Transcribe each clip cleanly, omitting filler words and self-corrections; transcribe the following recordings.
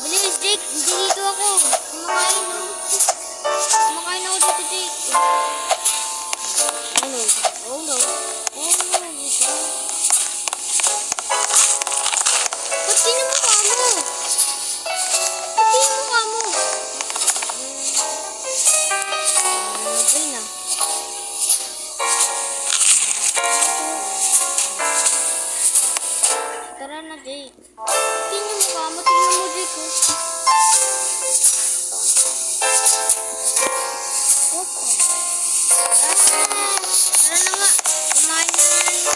Bilis, Jake. Dito ako. Kumakain ako. Kumakain ako dito, Jake. Oh no. Oh no. Oh no. Ba't tinamukha mo? Ba't tinamukha mo? Okay na. Tara na, Jake. Tingnan mo ka mo. Tingnan mo, Jake. Tara na nga. Kumain na tayo.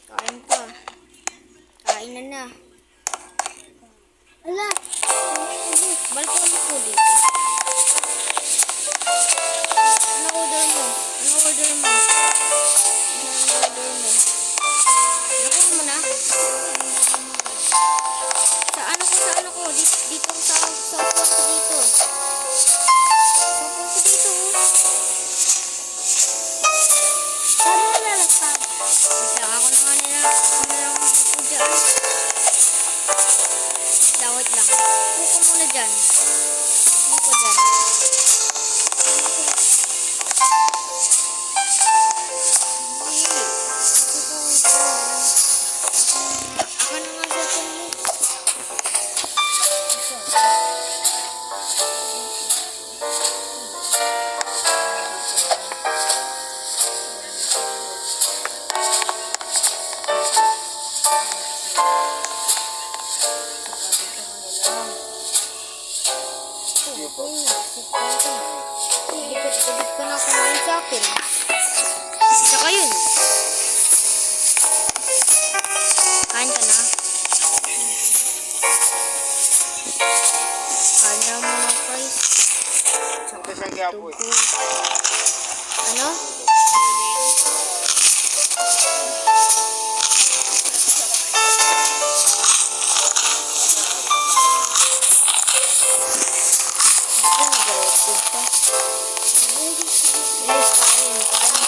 Kain pa. Kain na. Ala. Balik mo po dito. Ano order mo? Nakuha mo na? Saan ako? Dito ko sa upuan ko dito. Sa upuan ko dito. Saan mo lalakad? Ako na nga nila. Ako na lang ako dyan. Wait lang. Buko muna dyan. Buko dyan. Dikit ka na kumain sa akin. Saka yun. Kain ka na. Kain na mga fries. Ano?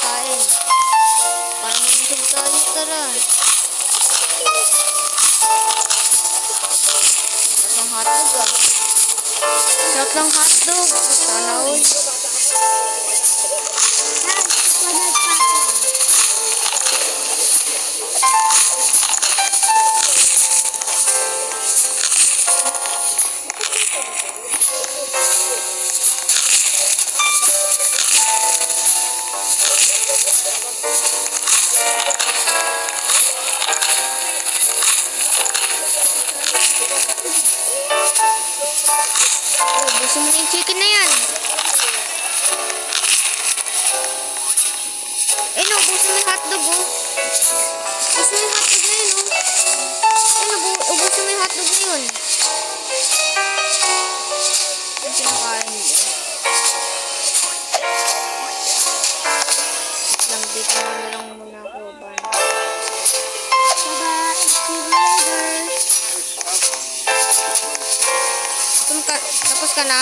Kain. Para mabusog tayo, tara. Sarap ng hotdog. Sana all. Gusto mo yung chicken na yan? Eh no, gusto mo yung hotdog oh. Gusto mo yung hotdog na yun oh. Eh no, gusto mo yung hotdog na yun. Yung kinakain nila. Lang dito na lang muna ako. Bye-bye. See you later. Tapos ka na?